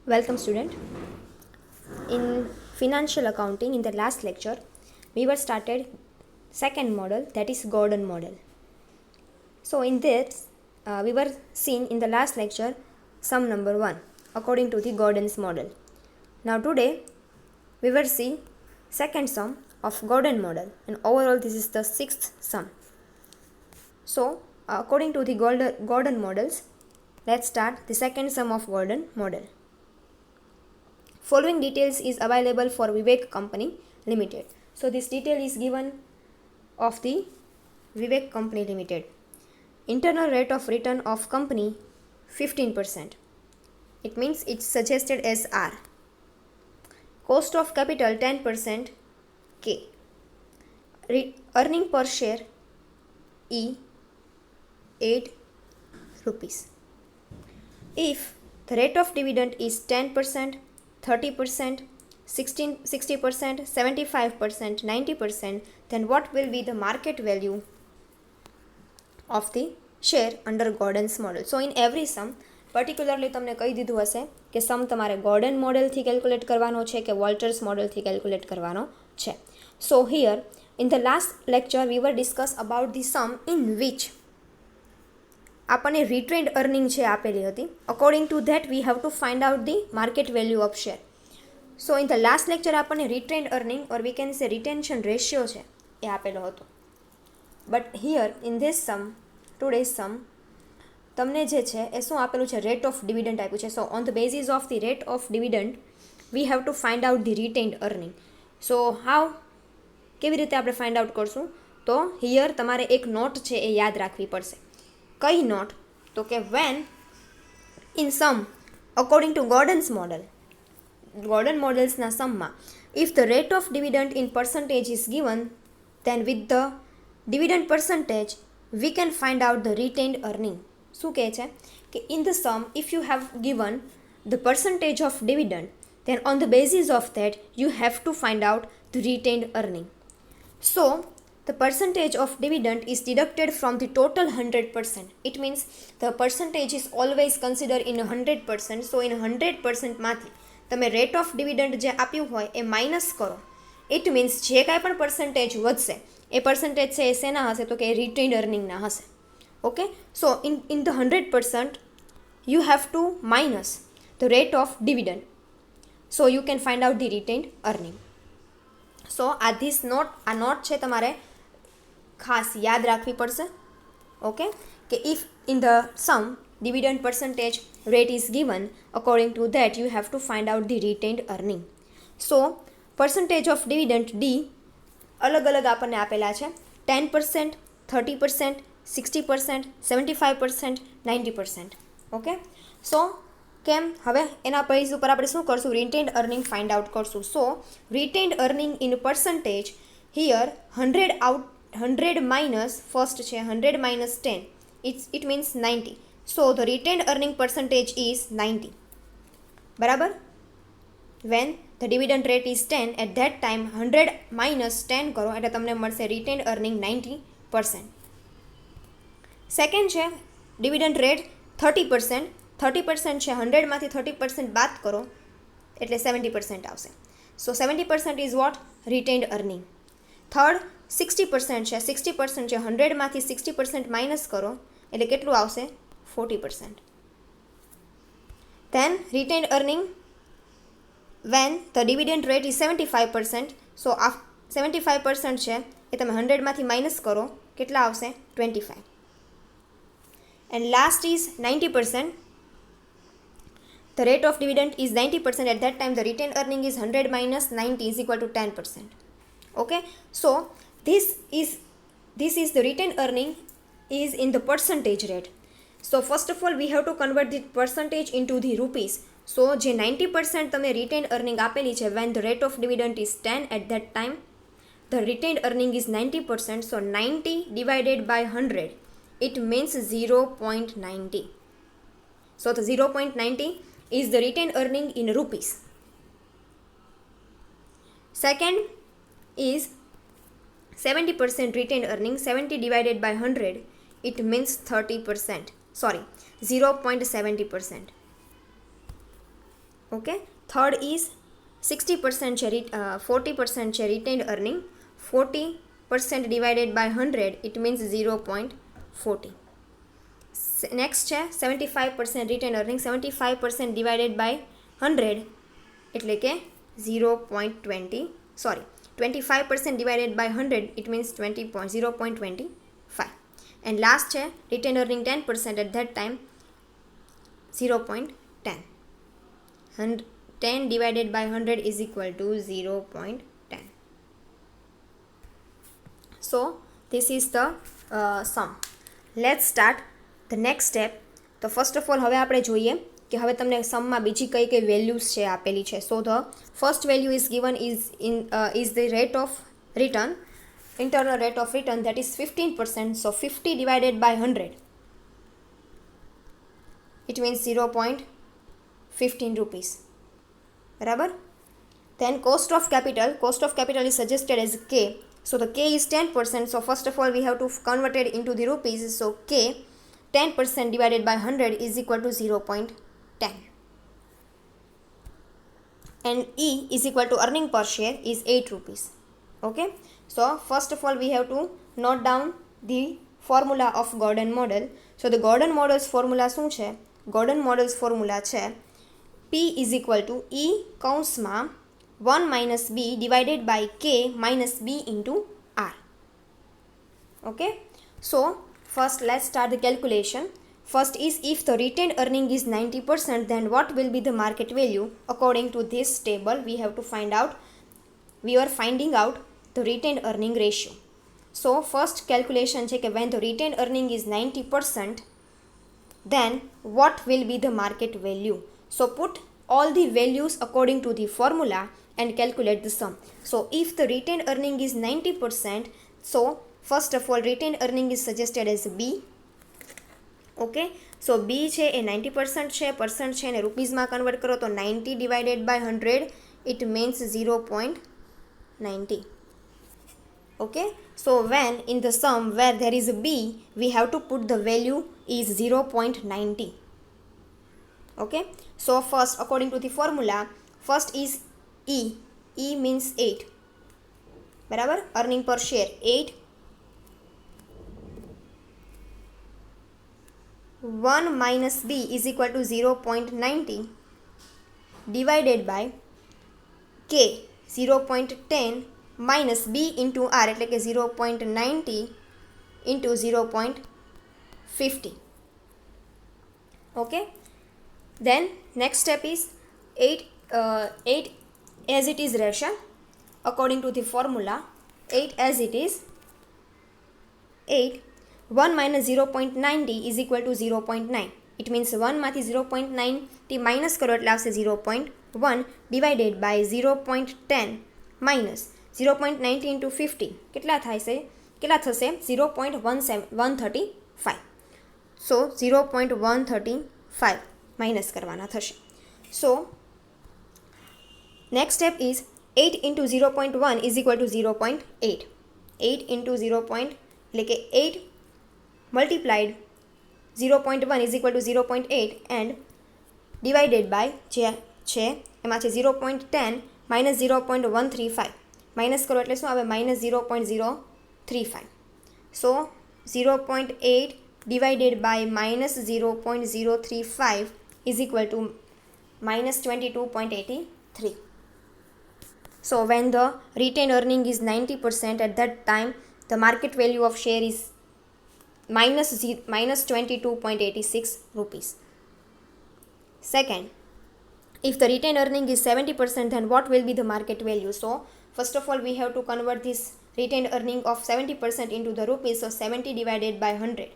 Welcome, student. In financial accounting, in the last lecture, we were started second model, that is Gordon model. So in this, we were seen in the last lecture sum number 1 according to the Gordon's model. Now today, we will see second sum of Gordon model, and overall this is the sixth sum. So according to the Gordon models, let's start the second sum of Gordon model. Following details is available for Vivek Company Limited. So this detail is given of the Vivek Company Limited. Internal rate of return of company 15%. It means it's suggested as R. Cost of capital 10% K. Earning per share E 8 rupees. If the rate of dividend is 10%, 30%, 60%, 75%, 90%, then what will be the market value of the share under Gordon's model? So in every sum, particularly તમને કહી દીધું હશે કે સમ તમારે Gordon મોડેલથી calculate કરવાનો છે કે વોલ્ટર્સ મોડેલથી calculate કરવાનો છે. So here in the last lecture we were discuss about the sum in which આપણને રિટેન્ડ અર્નિંગ છે આપેલી હતી. According to that we have to find out the market value of share. So in the last lecture આપણને retained earning or we can say retention ratio છે એ આપેલો હતો. But here in this sum today sum તમને જે છે એ શું આપેલું છે? રેટ ઓફ ડિવિડન્ડ આપ્યું છે. So on the basis of the rate of dividend we have to find out the retained earning. So how, કેવી રીતે આપણે ફાઇન્ડ આઉટ કરશું? તો હિયર તમારે એક નોટ છે એ યાદ રાખવી પડશે. કઈ નોટ? તો કે when in sum according to Gordon મોડલ્સના સમમાં if the rate of dividend in percentage is given then with the dividend percentage we can find out the retained earning. શું કહે છે કે in the sum if you have given the percentage of dividend, then on the basis of that you have to find out the retained earning. So the percentage of dividend is deducted from the total 100%. It means the percentage is always considered in 100%. So in 100% માંથી તમે rate of dividend જે આપ્યું હોય એ minus કરો. It means જે કાંઈ પણ percentage વધશે એ પર્સન્ટેજ છે એ શેના હશે? તો કે રિટેન્ડ અર્નિંગના હશે. Okay, so in the 100% you have to minus the rate of dividend. So you can find out the retained earning. So આ નોટ છે તમારે ખાસ યાદ રાખવી પડશે. ઓકે, કે if in the sum dividend percentage rate is given, according to that you have to find out the retained earning. So percentage of dividend D અલગ અલગ આપણને આપેલા છે. 10%, 30%, 60%, 75%, 90%. ઓકે, સો કેમ? હવે એના બેઝ ઉપર આપણે શું કરશું? રિટેન્ડ અર્નિંગ ફાઇન્ડ આઉટ કરશું. So retained earning in percentage here 100 minus first છે 100 minus 10, it means 90. So the retained earning percentage is 90. બરાબર? When the dividend rate is 10, at that time 100 minus 10 કરો એટલે તમને મળશે retained earning 90%. સેકન્ડ છે dividend rate 30%. 30% છે 100 માંથી 30% બાદ કરો એટલે 70% આવશે. So 70% is what? Retained earning. Third 60% છે 60% છે 100 માંથી 60% માઇનસ કરો એટલે કેટલું આવશે? 40%. Then retained earning when the dividend rate is 75%. So 75% છે એ તમે 100 માંથી માઇનસ કરો કેટલા આવશે? 25. And last is 90%. The rate of dividend is 90%. At that time the retained earning is 100 minus 90 is equal to 10%. Okay, so this is the retained earning is in the percentage rate. So first of all we have to convert the percentage into the rupees. So જે 90% તમે retained earning આપેલી છે when the rate of dividend is 10, at that time the retained earning is 90%. So 90 divided by 100, it means 0.90. So the 0.90 is the retained earning in rupees. Second is 70% retained earning. 70 divided by 100, it means 30%. 0.70%. Okay, third is 60% છે 40% છે retained earning. 40% divided by 100 it means 0.40. Next છે 75% retained earning. 75% divided by 100 એટલે કે 0.20, sorry 25% divided by 100 it means 0.25. and last છે retained earning 10% at that time 0.10. 10 divided by 100 is equal to 0.10. So this is the sum. Let's start the next step. તો first of all હવે આપણે જોઈએ કે હવે તમને સમમાં બીજી કઈ કઈ વેલ્યુઝ છે આપેલી છે. So the first value is given is the rate of return, internal rate of return, that is 15%. So 50 divided by 100 it means 0.15 rupees. બરાબર. Then cost of capital is suggested as K. So the K is 10%. So first of all we have to convert it into the rupees. So K 10% divided by 100 is equal to 0.10. And E is equal to earning per share is 8 rupees. Okay. So first of all we have to note down the formula of Gordon model. So the Gordon model's formula શું છે? Gordon model's formula છે P is equal to E કૌંસમાં 1 minus B divided by K minus B into R. Okay. So first let's start the calculation. First is, if the retained earning is 90%, then what will be the market value? According to this table we have to find out, we are finding out the retained earning ratio. So first calculation છે કે when the retained earning is 90%, then what will be the market value? So put all the values according to the formula and calculate the sum. So if the retained earning is 90%, so first of all retained earning is suggested as B. Okay. So B છે એ 90% છે, percent છે ને રૂપીઝમાં convert કરો તો 90 divided by 100 it means 0.90. Okay. So when in the sum where there is a B, we have to put the value is 0.90. Okay. So first according to the formula, first is E. E means 8. બરાબર. earning per share 8. 1 minus B is equal to 0.90 divided by K 0.10 minus B into R એટલે કે 0.90 into 0.50. Okay. Then next step is 8 as it is રહેશે according to the formula. 8 as it is 8. 1 minus 0.90 is equal to 0.9. It means 1 માંથી 0.90 minus કરો એટલે આવશે 0.1 divided by 0.10 minus 0.90 into 50 કેટલા થશે 0.135. So 0.135 minus કરવાના થશે. So next step is 8 into 0.1 is equal to 0.8. 8 into 0. એટલે કે 8 multiplied 0.1 is equal to 0.8 and divided by જે છે એમાં છે 0.10 minus 0.135 minus કરો એટલે શું આવે minus 0.035. So 0.8 divided by minus 0.035 is equal to minus 22.83. So when the retained earning is 90%, at that time the market value of share is minus 22.86 rupees. Second, if the retained earning is 70%, then what will be the market value? So first of all we have to convert this retained earning of 70% into the rupees. So 70 divided by 100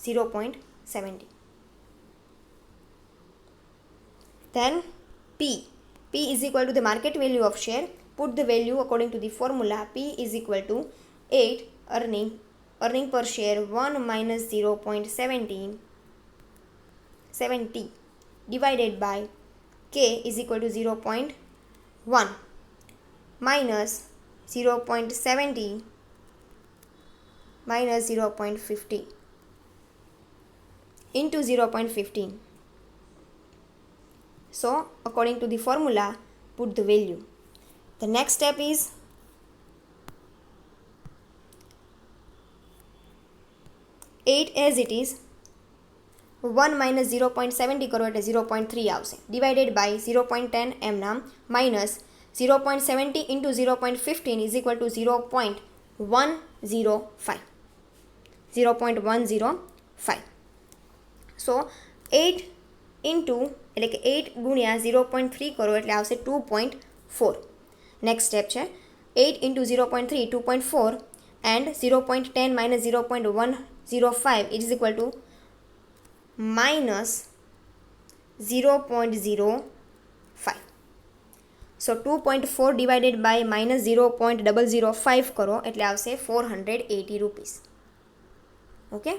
0.70. Then P is equal to the market value of share. Put the value according to the formula. P is equal to 8 earning per share 1 minus 0.70 divided by K is equal to 0.1 minus 0.70 minus 0.50 into 0.15. So according to the formula, put the value. The next step is eight as it is, 1 minus 0.70 કરો એટલે 0.3 આવશે, divided by 0.10 એમ નામ minus 0.70 into 0.15 is equal to 0.105. 0.105. So 8 into એટલે કે 8 ગુણ્યા 0.3 કરો એટલે આવશે 2.4. નેક્સ્ટ સ્ટેપ છે 8 into 0.3 2.4 and 0.10 minus 0.105 it is equal to minus 0.05. So 2.4 divided by minus 0.005 કરો એટલે આવશે 480 rupees. Okay,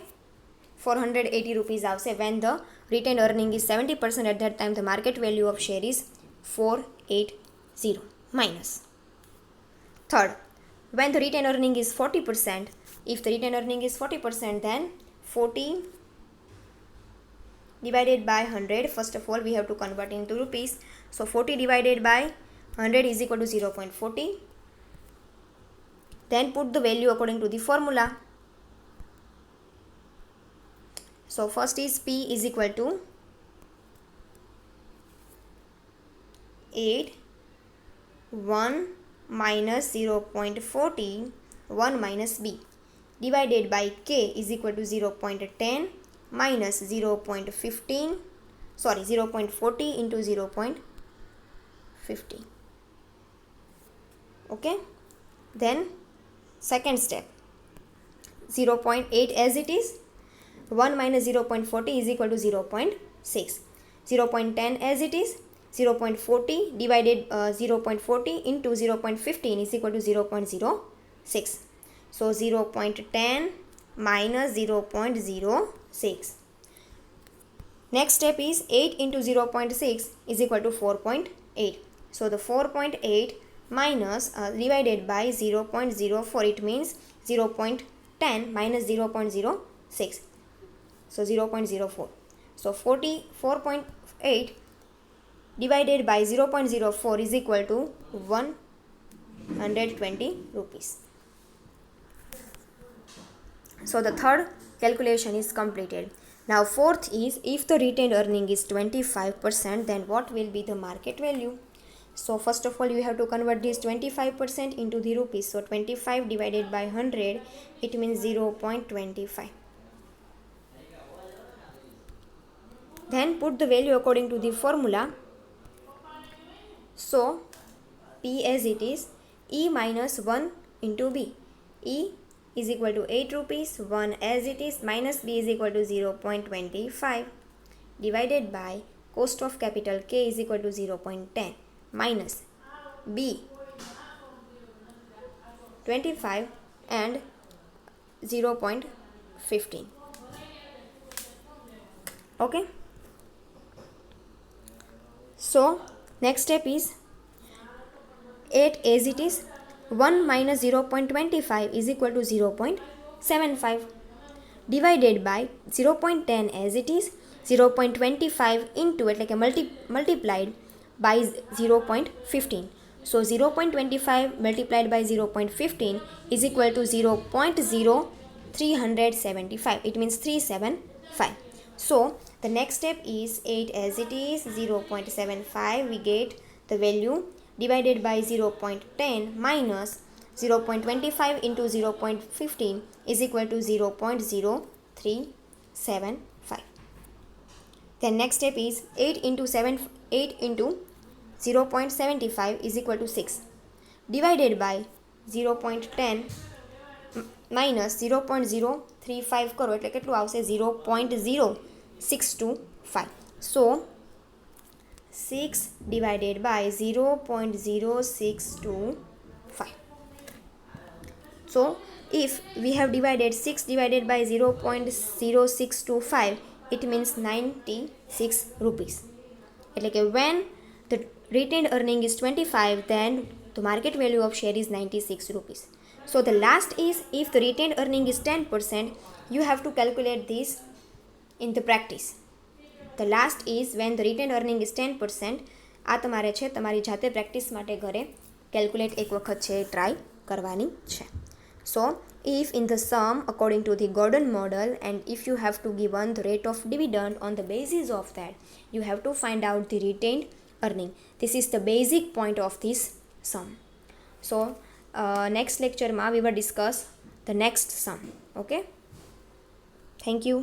480 rupees આવશે when the retained earning is 70%. At that time the market value of share is 480 minus. Third, when the retained earning is 40%, if the retained earning is 40%, then 40 divided by 100, first of all we have to convert into rupees. So 40 divided by 100 is equal to 0.40. Then put the value according to the formula. So first is P is equal to 8 1 minus 0.40 1 minus B divided by K is equal to 0.10 minus 0.15, sorry 0.40 into 0.50. Okay, then second step 0.8 as it is, 1 minus 0.40 is equal to 0.6. 0.10 as it is, 0.40 divided 0.40 into 0.15 is equal to 0.06. So 0.10 minus 0.06. Next step is 8 into 0.6 is equal to 4.8. So the 4.8 minus divided by 0.04, it means 0.10 minus 0.06. So 0.04. So 4.8 divided by 0.04 is equal to 120 rupees. So the third calculation is completed. Now fourth is, if the retained earning is 25%, then what will be the market value? So first of all you have to convert this 25% into the rupees. So 25 divided by 100, it means 0.25. Then put the value according to the formula. So P as it is, E minus 1 into B. E is equal to 8 rupees, 1 as it is, minus B is equal to 0.25 divided by cost of capital K is equal to 0.10 minus B 25 and 0.15. Okay, so next step is 8 as it is, 1 minus 0.25 is equal to 0.75 divided by 0.10 as it is, 0.25 into એટલે કે multiplied by 0.15. So 0.25 multiplied by 0.15 is equal to 0.0375. It means 375. So the next step is 8 as it is, 0.75 we get the value divided by 0.10 minus 0.25 into 0.15 is equal to 0.0375. Then next step is 8 into 0.75 is equal to 6 divided by 0.10 minus 0.035 કરો એટલે કેટલું આવશે 0.0625. So 6 divided by 0.0625. So if we have divided 6 divided by 0.0625, it means 96 rupees. એટલે કે when the retained earning is 25, then the market value of share is 96 rupees. So the last is, if the retained earning is 10%, you have to calculate this in the practice. The last is when the written earning is 10%. આ તમારે છે તમારી જાતે practice માટે ઘરે calculate એક વખત છે ટ્રાય કરવાની છે. સો if in the sum according to the Gordon model and if you have to given the rate of dividend, on the basis of that you have to find out the retained earning. This is the basic point of this sum. So next lecture we will discuss the next sum. Okay, thank you.